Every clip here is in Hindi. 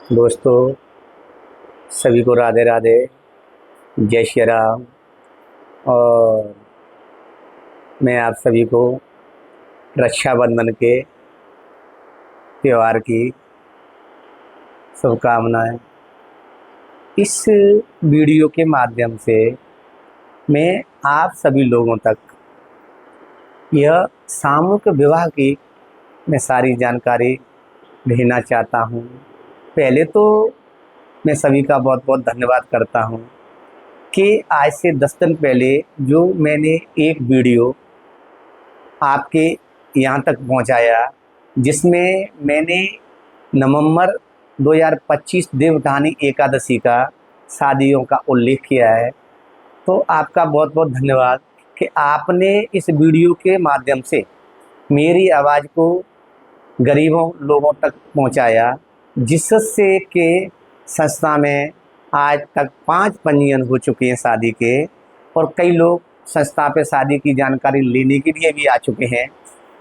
दोस्तों, सभी को राधे राधे, जय श्री राम। और मैं आप सभी को रक्षाबंधन के त्यौहार की शुभकामनाएं। इस वीडियो के माध्यम से मैं आप सभी लोगों तक यह सामूहिक विवाह की मैं सारी जानकारी देना चाहता हूँ। पहले तो मैं सभी का बहुत बहुत धन्यवाद करता हूँ कि आज से 10 दिन पहले जो मैंने एक वीडियो आपके यहाँ तक पहुँचाया, जिसमें मैंने नवंबर 2025 देवउठानी एकादशी का शादियों का उल्लेख किया है। तो आपका बहुत बहुत धन्यवाद कि आपने इस वीडियो के माध्यम से मेरी आवाज़ को गरीबों लोगों तक पहुँचाया, जिससे कि संस्था में आज तक 5 पंजीयन हो चुके हैं शादी के, और कई लोग संस्था पे शादी की जानकारी लेने के लिए भी आ चुके हैं।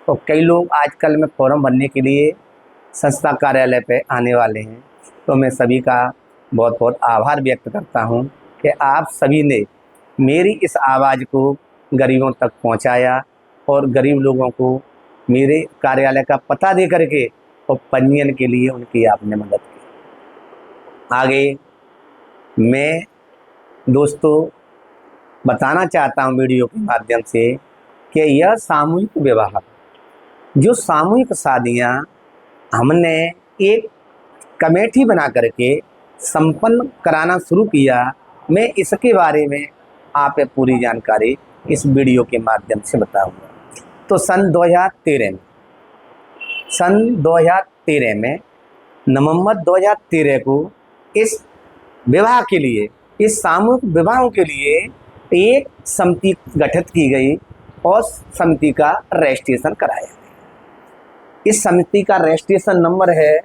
तो कई लोग आजकल में फॉर्म भरने के लिए संस्था कार्यालय पे आने वाले हैं। तो मैं सभी का बहुत बहुत आभार व्यक्त करता हूँ कि आप सभी ने मेरी इस आवाज़ को गरीबों तक पहुँचाया और गरीब लोगों को मेरे कार्यालय का पता दे करके और पंजीयन के लिए उनकी आपने मदद की। आगे मैं दोस्तों बताना चाहता हूँ वीडियो के माध्यम से कि यह सामूहिक विवाह, जो सामूहिक शादियाँ हमने एक कमेटी बना करके संपन्न कराना शुरू किया, मैं इसके बारे में आप पूरी जानकारी इस वीडियो के माध्यम से बताऊंगा। तो सन 2013 में नवंबर 2013 को इस विवाह के लिए, इस सामूहिक विवाहों के लिए एक समिति गठित की गई और समिति का रजिस्ट्रेशन कराया। इस समिति का रजिस्ट्रेशन नंबर है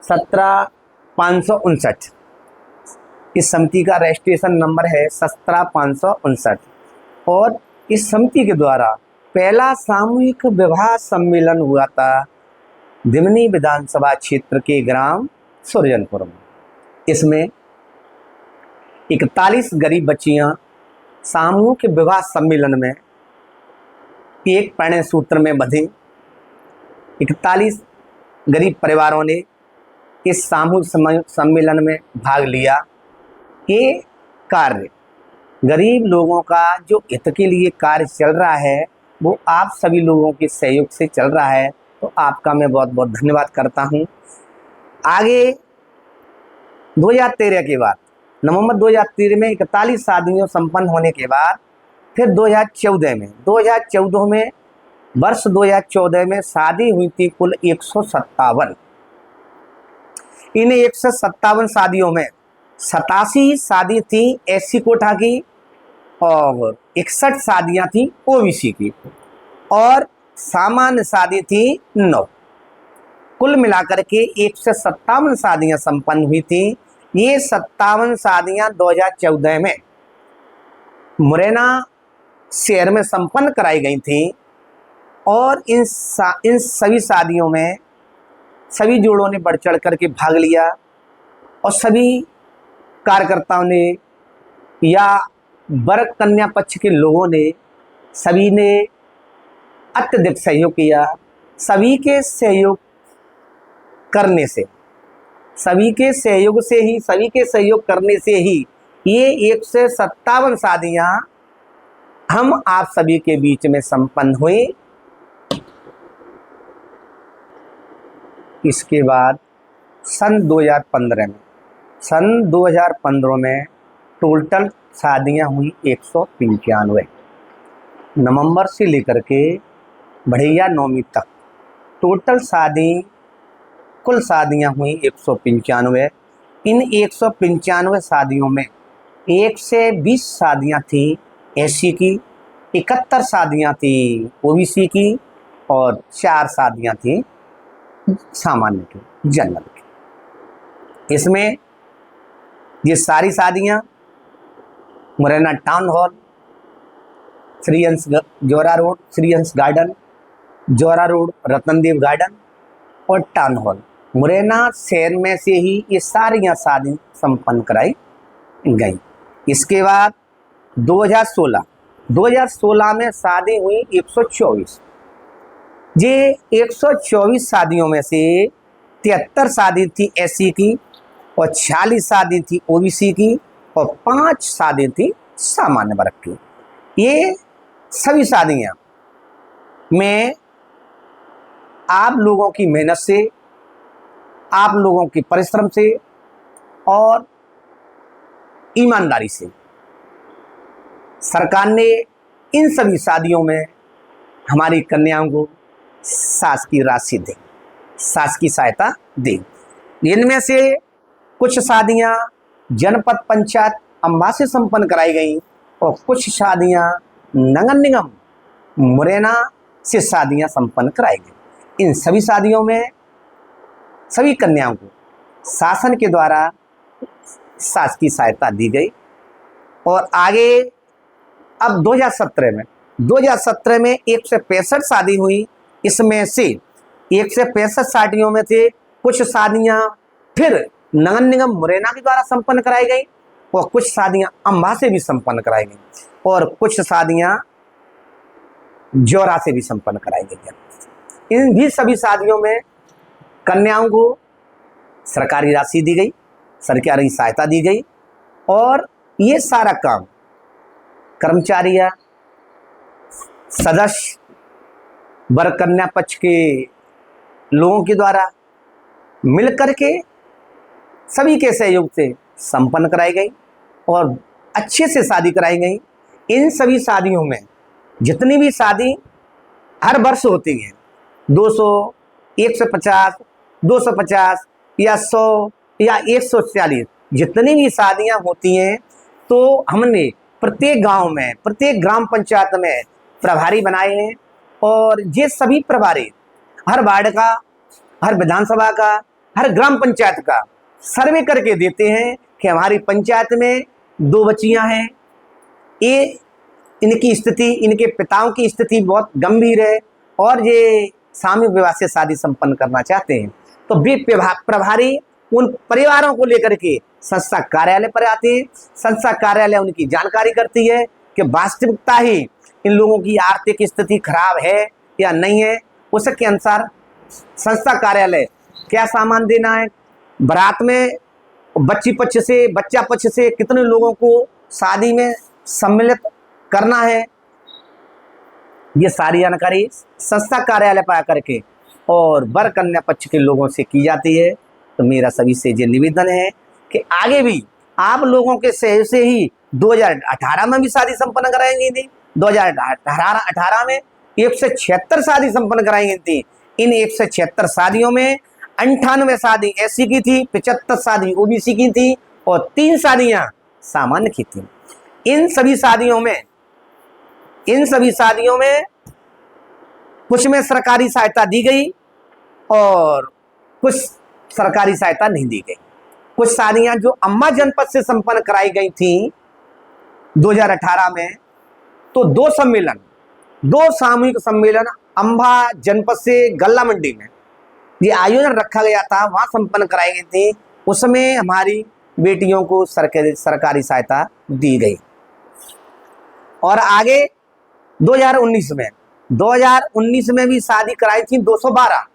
17559। इस समिति का रजिस्ट्रेशन नंबर है 17559। और इस समिति के द्वारा पहला सामूहिक विवाह सम्मेलन हुआ था दिमनी विधानसभा क्षेत्र के ग्राम सुरजनपुर में। इसमें 41 गरीब बच्चियां सामूहिक विवाह सम्मेलन में एक परिणय सूत्र में बंधी। 41 गरीब परिवारों ने इस सामूहिक सम्मेलन में भाग लिया। ये कार्य गरीब लोगों का जो हित के लिए कार्य चल रहा है, वो आप सभी लोगों के सहयोग से चल रहा है। तो आपका मैं बहुत बहुत धन्यवाद करता हूँ। आगे 2013 के बाद, नवंबर 2013 में 41 शादियों संपन्न होने के बाद फिर 2014 में वर्ष 2014 में शादी हुई थी कुल 157। इन 157 शादियों में 87 शादी थी एससी कोटा की और 61 शादियां थी ओबीसी की और सामान्य शादी थी 9। कुल मिलाकर के 157 शादियां संपन्न हुई थी। ये 57 शादियां 2014 में मुरैना शहर में संपन्न कराई गई थी। और इन सभी शादियों में सभी जोड़ों ने बढ़ चढ़ करके भाग लिया और सभी कार्यकर्ताओं ने या वर कन्या पक्ष के लोगों ने, सभी ने अत्यधिक सहयोग किया। सभी के सहयोग करने से, सभी के सहयोग से ही, सभी के सहयोग करने से ही ये 157 शादियां हम आप सभी के बीच में संपन्न हुई। इसके बाद सन 2015 में टोटल शादियां हुई 195। नवंबर से लेकर के बढ़िया नवमी तक टोटल कुल शादियां हुई 195। इन 195 शादियों में 120 शादियां थी एससी की, 71 शादियां थी ओबीसी की और 4 शादियां थी सामान्य की, जनरल की। इसमें ये सारी शादियां मुरैना टाउन हॉल, श्रीहंस जोरा रोड, श्रीहंस गार्डन, जोरा रोड, रतनदेव गार्डन और टाउन हॉल, मुरैना शहर में से ही ये सारियां शादी संपन्न कराई गई। इसके बाद 2016 में शादी हुई 124। ये 124 शादियों में से 73 शादी थी एससी की और 46 शादी थी ओबीसी की और 5 शादी थी सामान्य वर्ग की। ये सभी शादियां में आप लोगों की मेहनत से, आप लोगों के परिश्रम से और ईमानदारी से सरकार ने इन सभी शादियों में हमारी कन्याओं को शासकीय राशि दी, शासकीय सहायता दी। इनमें से कुछ शादियां जनपद पंचायत अम्बा से संपन्न कराई गई और कुछ शादियां नगर निगम मुरैना से शादियां संपन्न कराई गई। इन सभी शादियों में सभी कन्याओं को शासन के द्वारा शासकीय सहायता दी गई। और आगे अब 2017 में 165 शादी हुई। इसमें से 165 शादियों में से कुछ शादियां फिर नगर निगम मुरैना के द्वारा संपन्न कराई गई और कुछ शादियां अम्बा से भी संपन्न कराई गई और कुछ शादियां जौरा से भी संपन्न कराई गई। इन भी सभी शादियों में कन्याओं को सरकारी राशि दी गई, सरकारी सहायता दी गई और ये सारा काम कर्मचारी या सदस्य वर कन्या पक्ष के लोगों के द्वारा मिलकर के सभी के सहयोग से संपन्न कराई गई और अच्छे से शादी कराई गई। इन सभी शादियों में जितनी भी शादी हर वर्ष होती है 200, 150, 250 या 100 या 140 जितनी भी शादियां होती हैं तो हमने प्रत्येक गांव में, प्रत्येक ग्राम पंचायत में प्रभारी बनाए हैं और ये सभी प्रभारी हर वार्ड का, हर विधानसभा का, हर ग्राम पंचायत का सर्वे करके देते हैं कि हमारी पंचायत में 2 बच्चियां हैं, ये इनकी स्थिति, इनके पिताओं की स्थिति बहुत गंभीर है और ये सामूहिक विवाह से शादी संपन्न करना चाहते हैं। तो वे प्रभारी उन परिवारों को लेकर के संस्था कार्यालय पर आते हैं। संस्था कार्यालय उनकी जानकारी करती है कि वास्तविकता ही इन लोगों की आर्थिक स्थिति खराब है या नहीं है। उसके अनुसार संस्था कार्यालय क्या सामान देना है, बारात में बच्ची पक्ष से, बच्चा पक्ष से कितने लोगों को शादी में सम्मिलित करना है, ये सारी जानकारी संस्था कार्यालय पर आकर के और वर कन्या पक्ष के लोगों से की जाती है। तो मेरा सभी से ये निवेदन है कि आगे भी आप लोगों के सहयोग से ही 2018 में भी शादी संपन्न कराई गई थी। 2018 में 176 शादी संपन्न कराई गई थी। इन 176 शादियों में 98 शादी एससी की थी, 75 शादी ओबीसी की थी और 3 शादियां सामान्य की थी। इन सभी शादियों में कुछ में सरकारी सहायता दी गई और कुछ सरकारी सहायता नहीं दी गई। कुछ शादियां जो अम्बा जनपद से संपन्न कराई गई थी 2018 में, तो 2 सामूहिक सम्मेलन अम्बा जनपद से गल्ला मंडी में ये आयोजन रखा गया था, वहां संपन्न कराई गई थी। उसमें हमारी बेटियों को सरकारी सहायता दी गई। और आगे 2019 में भी शादी कराई थी 212।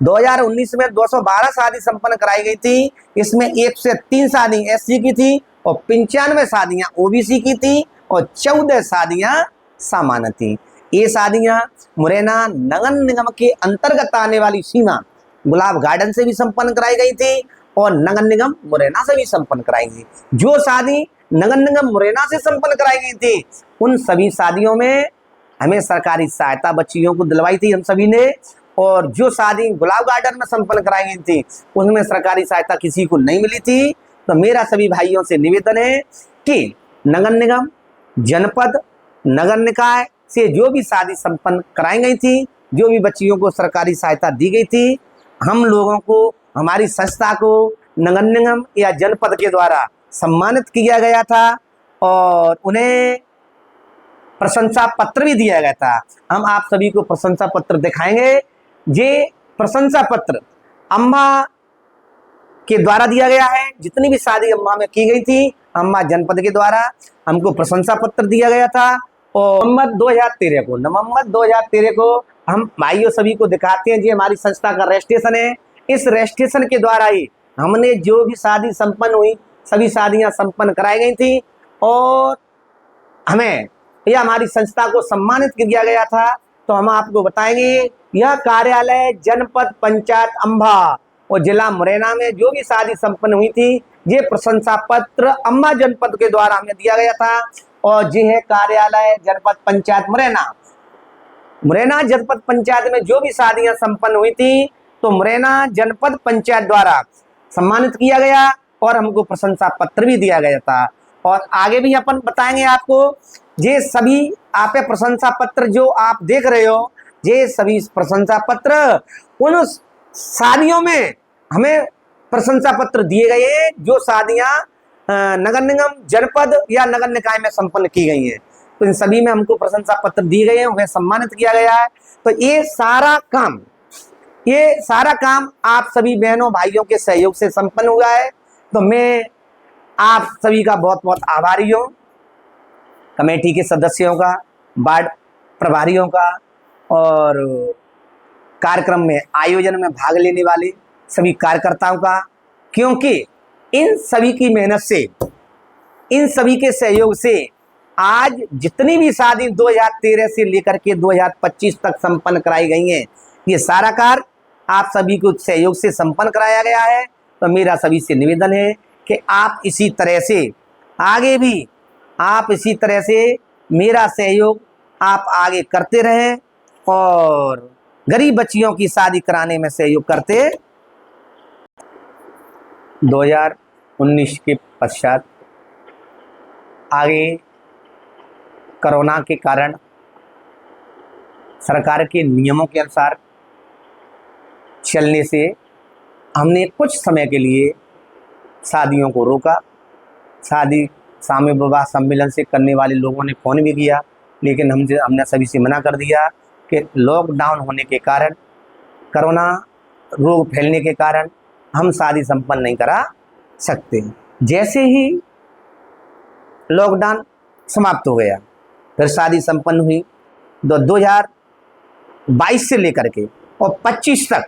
2019 में 212 शादी संपन्न कराई गई थी। इसमें 103 शादी एससी की थी और 95 शादियां ओबीसी की थी और 14 शादियां सामान्य थी। ये शादियां मुरैना नगर निगम के अंतर्गत आने वाली सीमा गुलाब गार्डन से भी संपन्न कराई गई थी और नगर निगम मुरैना से भी संपन्न कराई गई। जो शादी नगर निगम मुरैना से संपन्न कराई गई थी उन सभी शादियों में हमें सरकारी सहायता बच्चियों को दिलवाई थी हम सभी ने, और जो शादी गुलाब गार्डन में संपन्न कराई गई थी उसमें सरकारी सहायता किसी को नहीं मिली थी। तो मेरा सभी भाइयों से निवेदन है कि नगर निगम, जनपद, नगर निकाय से जो भी शादी संपन्न कराई गई थी, जो भी बच्चियों को सरकारी सहायता दी गई थी, हम लोगों को, हमारी संस्था को नगर निगम या जनपद के द्वारा सम्मानित किया गया था और उन्हें प्रशंसा पत्र भी दिया गया था। हम आप सभी को प्रशंसा पत्र दिखाएंगे। ये प्रशंसा पत्र अम्बा के द्वारा दिया गया है। जितनी भी शादी अम्बा में की गई थी, अम्बा जनपद के द्वारा हमको प्रशंसा पत्र दिया गया था। और नवंबर 2013 को हम भाइयों सभी को दिखाते हैं, जी हमारी संस्था का रजिस्ट्रेशन है। इस रजिस्ट्रेशन के द्वारा ही हमने जो भी शादी संपन्न हुई, सभी शादियां संपन्न कराई गई थी और हमें यह हमारी संस्था को सम्मानित किया गया था। तो हम आपको बताएंगे, यह कार्यालय जनपद पंचायत अम्बा और जिला मुरैना में जो भी शादी संपन्न हुई थी, ये प्रशंसा पत्र अम्बा जनपद के द्वारा हमें दिया गया था। और ये है कार्यालय जनपद पंचायत मुरैना जनपद पंचायत में जो भी शादियां संपन्न हुई थी, तो मुरैना जनपद पंचायत द्वारा सम्मानित किया गया और हमको प्रशंसा पत्र भी दिया गया था। और आगे भी अपन बताएंगे आपको, ये सभी आप प्रशंसा पत्र जो आप देख रहे हो, ये सभी प्रशंसा पत्र उन शादियों में हमें प्रशंसा पत्र दिए गए हैं जो शादियां नगर निगम, जनपद या नगर निकाय में संपन्न की गई हैं। तो इन सभी में हमको प्रशंसा पत्र दिए गए हैं, उन्हें सम्मानित किया गया है। तो ये सारा काम आप सभी बहनों भाइयों के सहयोग से संपन्न हुआ है। तो मैं आप सभी का बहुत बहुत आभारी हूँ, कमेटी के सदस्यों का, वार्ड प्रभारियों का और कार्यक्रम में आयोजन में भाग लेने वाले सभी कार्यकर्ताओं का, क्योंकि इन सभी की मेहनत से, इन सभी के सहयोग से आज जितनी भी शादी 2013 से लेकर के 2025 तक संपन्न कराई गई हैं, ये सारा कार्य आप सभी को सहयोग से संपन्न कराया गया है। तो मेरा सभी से निवेदन है कि आप इसी तरह से आगे भी, आप इसी तरह से मेरा सहयोग आप आगे करते रहें और गरीब बच्चियों की शादी कराने में सहयोग करते। 2019 के पश्चात आगे कोरोना के कारण सरकार के नियमों के अनुसार चलने से हमने कुछ समय के लिए शादियों को रोका। शादी सामूहिक विवाह सम्मेलन से करने वाले लोगों ने फ़ोन भी किया, लेकिन हमने सभी से मना कर दिया कि लॉकडाउन होने के कारण, कोरोना रोग फैलने के कारण हम शादी संपन्न नहीं करा सकते। जैसे ही लॉकडाउन समाप्त हो गया, फिर शादी संपन्न हुई। 2022 से लेकर के और 25 तक,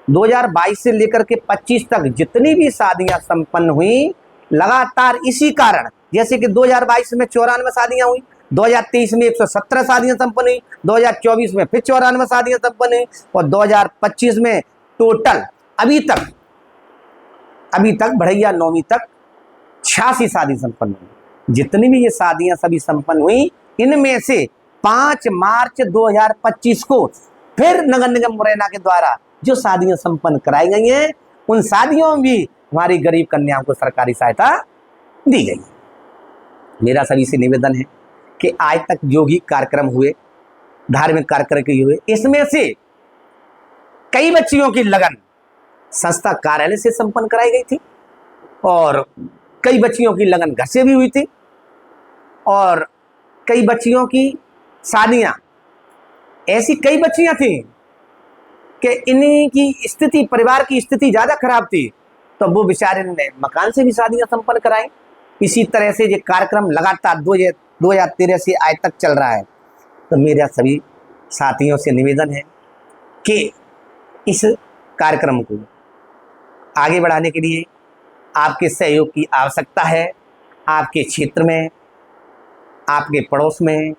2022 से लेकर के 25 तक जितनी भी शादियां संपन्न हुई, लगातार इसी कारण, जैसे कि 2022 में 94 शादियां हुई, 2023 में 117 शादियां संपन्न हुई, 2024 में फिर 94 शादियां संपन्न हुई और 2025 में टोटल अभी तक बढ़ैया 9वीं तक 86 शादी संपन्न हुई। जितनी भी ये शादियां सभी संपन्न हुई, इनमें से 5 मार्च 2025 को फिर नगर निगम मुरैना के द्वारा जो शादियां संपन्न कराई गई हैं, उन शादियों में भी हमारी गरीब कन्याओं को सरकारी सहायता दी गई। मेरा सभी से निवेदन है कि आज तक जो भी कार्यक्रम हुए, धार्मिक कार्यक्रम हुए, इसमें से कई बच्चियों की लगन संस्था कार्यालय से संपन्न कराई गई थी और कई बच्चियों की लगन घर से भी हुई थी और कई बच्चियों की शादियां, ऐसी कई बच्चियां थी कि इन्हीं की स्थिति, परिवार की स्थिति ज़्यादा खराब थी, तो वो बेचारे ने मकान से भी शादियां संपन्न कराई। इसी तरह से ये कार्यक्रम लगातार 2013 से आज तक चल रहा है। तो मेरा सभी साथियों से निवेदन है कि इस कार्यक्रम को आगे बढ़ाने के लिए आपके सहयोग की आवश्यकता है। आपके क्षेत्र में, आपके पड़ोस में,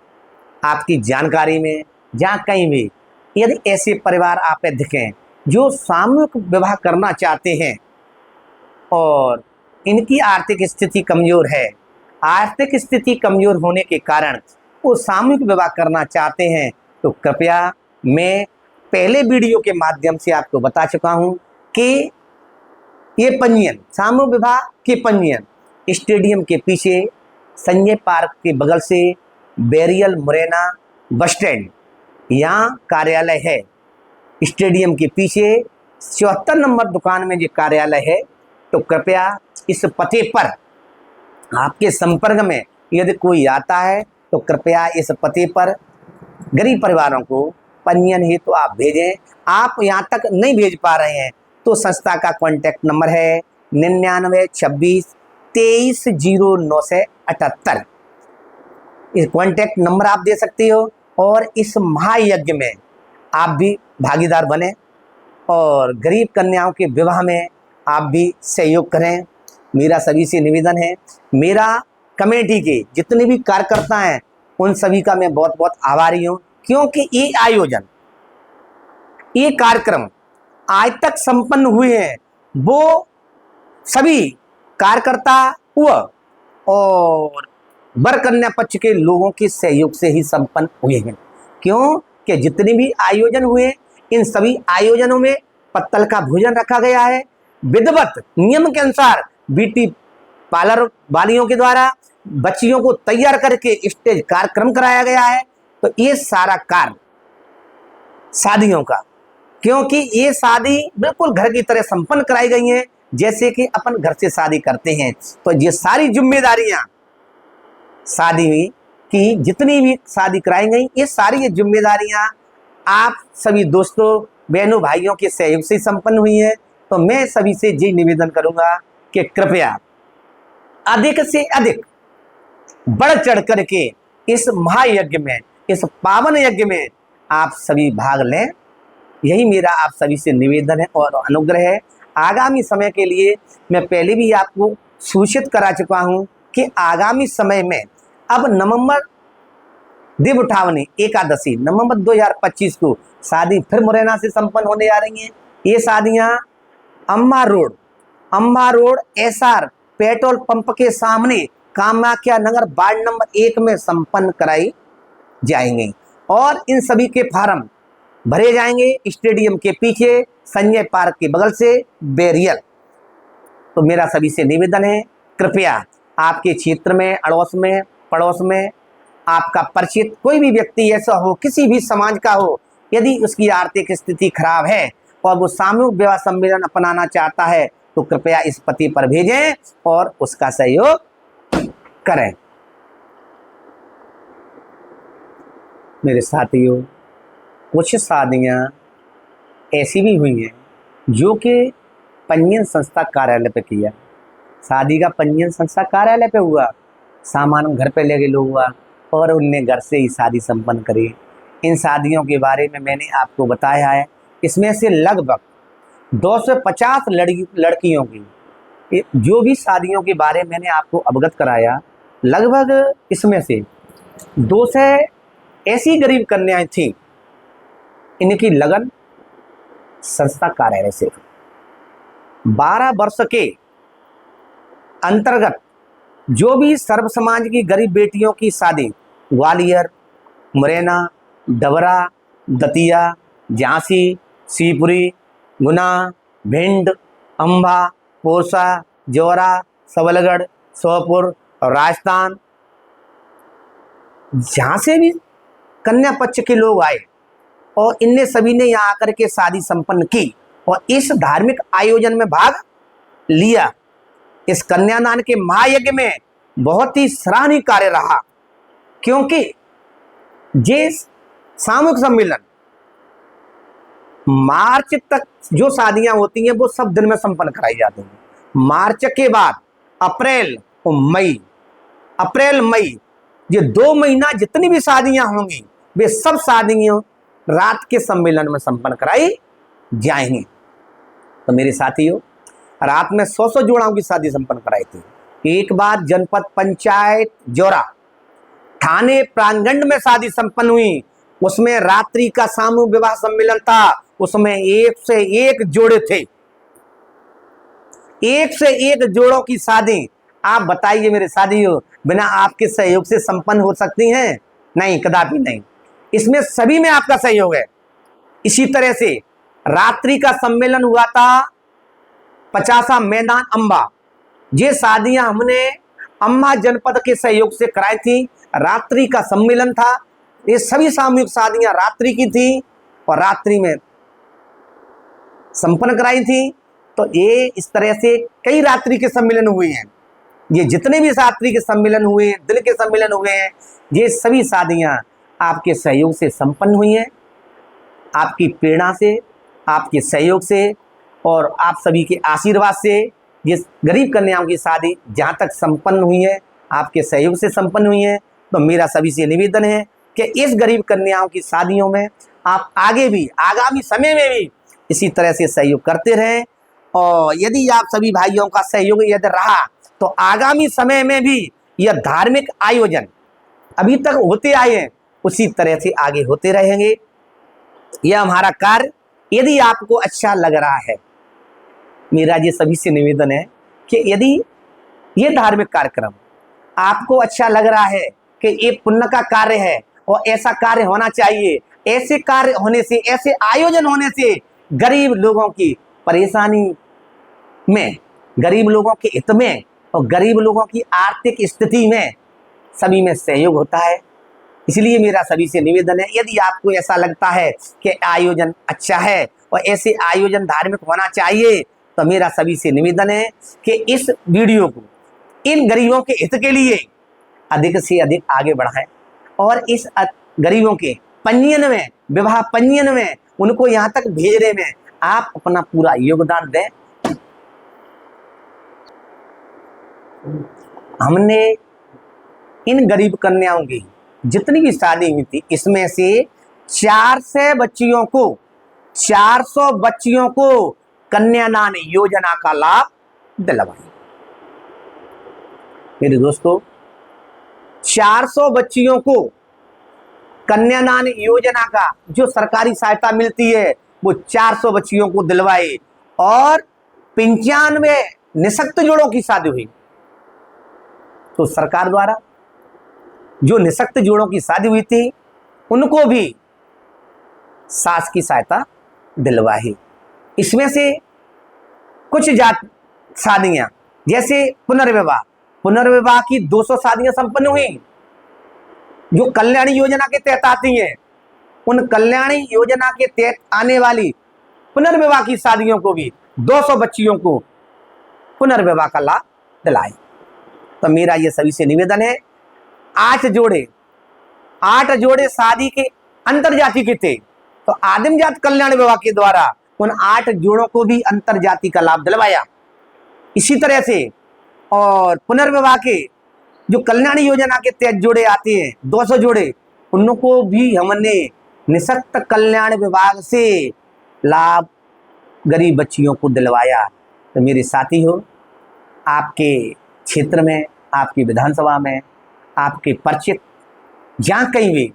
आपकी जानकारी में, जहाँ कहीं भी यदि ऐसे परिवार आप दिखें जो सामूहिक विवाह करना चाहते हैं और इनकी आर्थिक स्थिति कमज़ोर है, आर्थिक स्थिति कमज़ोर होने के कारण वो सामूहिक विवाह करना चाहते हैं, तो कृपया, मैं पहले वीडियो के माध्यम से आपको बता चुका हूँ कि ये पंजीयन, सामूहिक विवाह के पंजीयन स्टेडियम के पीछे संजय पार्क के बगल से बैरियल मुरैना बस स्टैंड, यहाँ कार्यालय है। स्टेडियम के पीछे 74 नंबर दुकान में जो कार्यालय है। तो कृपया इस पते पर आपके संपर्क में यदि कोई आता है तो कृपया इस पते पर गरीब परिवारों को पंजीयन हेतु तो आप भेजें। आप यहाँ तक नहीं भेज पा रहे हैं तो संस्था का कॉन्टैक्ट नंबर है 9926230978। इस कॉन्टैक्ट नंबर आप दे सकते हो और इस महायज्ञ में आप भी भागीदार बने और गरीब कन्याओं के विवाह में आप भी सहयोग करें। मेरा सभी से निवेदन है। मेरा कमेटी के जितने भी कार्यकर्ता हैं उन सभी का मैं बहुत बहुत आभारी हूँ, क्योंकि ये आयोजन, ये कार्यक्रम आज तक संपन्न हुए हैं वो सभी कार्यकर्ता हुआ और वर कन्या पक्ष के लोगों के सहयोग से ही संपन्न हुए हैं। क्यों कि जितने भी आयोजन हुए इन सभी आयोजनों में पत्तल का भोजन रखा गया है, विधिवत नियम के अनुसार ब्यूटी पार्लर वालियों के द्वारा बच्चियों को तैयार करके स्टेज कार्यक्रम कराया गया है। तो ये सारा कार्य शादियों का, क्योंकि ये शादी बिल्कुल घर की तरह संपन्न कराई गई है जैसे कि अपन घर से शादी करते हैं। तो ये सारी जिम्मेदारियां शादी की जितनी भी शादी कराई गई, ये सारी ये जिम्मेदारियां आप सभी दोस्तों बहनों भाइयों के सहयोग से संपन्न हुई है। तो मैं सभी से ये निवेदन करूंगा कि कृपया अधिक से अधिक बढ़ चढ़ करके इस महायज्ञ में, इस पावन यज्ञ में आप सभी भाग लें। यही मेरा आप सभी से निवेदन है और अनुग्रह है। आगामी समय के लिए मैं पहले भी आपको सूचित करा चुका हूं कि आगामी समय में अब नवंबर देव उठावनी एकादशी नवंबर 2025 को शादी फिर मुरैना से संपन्न होने जा रही हैं। ये शादियां Amba road SR petrol pump के सामने कामाख्या नगर वार्ड नंबर 1 में संपन्न कराई जाएंगे और इन सभी के फार्म भरे जाएंगे स्टेडियम के पीछे संजय पार्क के बगल से बेरियल। तो मेरा सभी से निवेदन है, कृपया आपके क्षेत्र में, अड़ोस में, पड़ोस में आपका परिचित कोई भी व्यक्ति ऐसा हो, किसी भी समाज का हो, यदि उसकी आर्थिक स्थिति खराब है और वो सामूहिक विवाह सम्मेलन अपनाना चाहता है तो कृपया इस पते पर भेजें और उसका सहयोग करें। मेरे साथियों, कुछ शादियां ऐसी भी हुई हैं जो कि पंजीयन संस्था कार्यालय पे किया। शादी का पंजीयन संस्था कार्यालय पे हुआ, सामान घर पे ले गए लोग हुआ और उनने घर से ही शादी संपन्न करी। इन शादियों के बारे में मैंने आपको बताया है। इसमें से लगभग 250 लड़कियों की जो भी शादियों के बारे में मैंने आपको अवगत कराया, लगभग इसमें से 200 ऐसी गरीब कन्याएं थीं। इनकी लगन संस्था कार्यालय से 12 वर्ष के अंतर्गत जो भी सर्व समाज की गरीब बेटियों की शादी ग्वालियर, मुरैना, डबरा, दतिया, झांसी, शिवपुरी, गुना, भिंड, अम्बा, पोरसा, जौरा, सबलगढ़, श्योपुर और राजस्थान, जहाँ से भी कन्या पक्ष के लोग आए और इनने सभी ने यहाँ आकर के शादी संपन्न की और इस धार्मिक आयोजन में भाग लिया। इस कन्यादान के महायज्ञ में बहुत ही सराहनीय कार्य रहा, क्योंकि ये सामूहिक सम्मेलन मार्च तक जो शादियां होती हैं वो सब दिन में संपन्न कराई जाती हैं। मार्च के बाद अप्रैल मई ये 2 महीना जितनी भी शादियां होंगी वे सब शादियां रात के सम्मेलन में संपन्न कराई जाएंगी। तो मेरे साथियों, रात में 100 जोड़ाओं की शादी संपन्न कराई थी। एक बार जनपद पंचायत जौरा थाने प्रांगण में शादी संपन्न हुई, उसमें रात्रि का सामूहिक विवाह सम्मेलन था। उसमें 1 से 1 जोड़े थे, 1 से 1 जोड़ों की शादी। आप बताइए मेरे साथियों, बिना आपके सहयोग से संपन्न हो सकती हैं? नहीं, कदापि नहीं। इसमें सभी में आपका सहयोग है। इसी तरह से रात्रि का सम्मेलन हुआ था 50 मैदान अम्बा। ये शादियां हमने अम्बा जनपद के सहयोग से कराई थी। रात्रि का सम्मेलन था। ये सभी सामूहिक शादियां रात्रि की थी और रात्रि में संपन्न कराई थी। तो ये इस तरह से कई रात्रि के सम्मेलन हुए हैं। ये जितने भी रात्रि के सम्मेलन हुए हैं, दिल के सम्मेलन हुए हैं, ये सभी शादियां आपके सहयोग से संपन्न हुई हैं। आपकी प्रेरणा से, आपके सहयोग से और आप सभी के आशीर्वाद से ये गरीब कन्याओं की शादी जहाँ तक संपन्न हुई है, आपके सहयोग से संपन्न हुई है, तो मेरा सभी से निवेदन है कि इस गरीब कन्याओं की शादियों में आप आगे भी आगामी समय में भी इसी तरह से सहयोग करते रहें। और यदि आप सभी भाइयों का सहयोग यदि रहा तो आगामी समय में भी यह धार्मिक आयोजन अभी तक होते आए हैं उसी तरह से आगे होते रहेंगे। यह हमारा कार्य यदि आपको अच्छा लग रहा है, मेरा ये सभी से निवेदन है कि यदि ये धार्मिक कार्यक्रम आपको अच्छा लग रहा है कि ये पुण्य का कार्य है और ऐसा कार्य होना चाहिए, ऐसे कार्य होने से, ऐसे आयोजन होने से गरीब लोगों की परेशानी में, गरीब लोगों के हित में और गरीब लोगों की आर्थिक स्थिति में सभी में सहयोग होता है। इसलिए मेरा सभी से निवेदन है, यदि आपको ऐसा लगता है कि आयोजन अच्छा है और ऐसे आयोजन धार्मिक होना चाहिए, तो मेरा सभी से निवेदन है कि इस वीडियो को इन गरीबों के हित के लिए अधिक से अधिक आगे बढ़ाएं और इस गरीबों के पंजीयन में, विवाह पंजीयन में, उनको यहाँ तक भेजने में आप अपना पूरा योगदान दें। हमने इन गरीब कन्याओं की जितनी भी शादी हुई थी, इसमें से 400 बच्चियों को कन्यादान योजना का लाभ दिलवाया। मेरे दोस्तों, 400 बच्चियों को कन्यादान योजना का जो सरकारी सहायता मिलती है वो 400 बच्चियों को दिलवाए और 95 निःशक्त जोड़ों की शादी हुई। तो सरकार द्वारा जो निःशक्त जोड़ों की शादी हुई थी उनको भी सास की सहायता दिलवाई। इसमें से कुछ शादियां जैसे पुनर्विवाह की 200 शादियां संपन्न हुई जो कल्याणी योजना के तहत आती हैं। उन कल्याणी योजना के तहत आने वाली पुनर्विवाह की शादियों को भी 200 बच्चियों को पुनर्विवाह का लाभ दिलाए। तो मेरा ये सभी से निवेदन है, 8 जोड़े शादी के अंतरजाति के थे, तो आदिम जात कल्याण विभाग के द्वारा उन 8 जोड़ों को भी अंतरजाति का लाभ दिलवाया। इसी तरह से और पुनर्विवाह के जो कल्याणी योजना के तहत जोड़े आते हैं 200 जोड़े, उनको भी हमने निःशक्त कल्याण विभाग से लाभ गरीब बच्चियों को दिलवाया। तो मेरे साथी हो, आपके क्षेत्र में, आपकी विधानसभा में, आपके परिचित जहाँ कहीं भी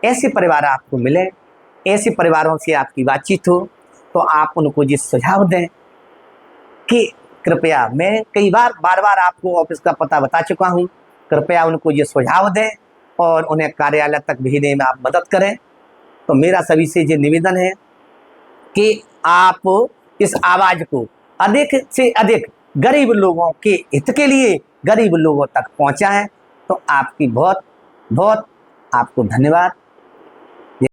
ऐसे परिवार आपको मिले, ऐसे परिवारों से आपकी बातचीत हो, तो आप उनको ये सुझाव दें कि कृपया, मैं कई बार बार आपको ऑफिस का पता बता चुका हूँ, कृपया उनको ये सुझाव दें और उन्हें कार्यालय तक भेजने में आप मदद करें। तो मेरा सभी से ये निवेदन है कि आप इस आवाज़ को अधिक से अधिक गरीब लोगों के हित के लिए गरीब लोगों तक पहुँचाएं। तो आपकी बहुत बहुत आपको धन्यवाद।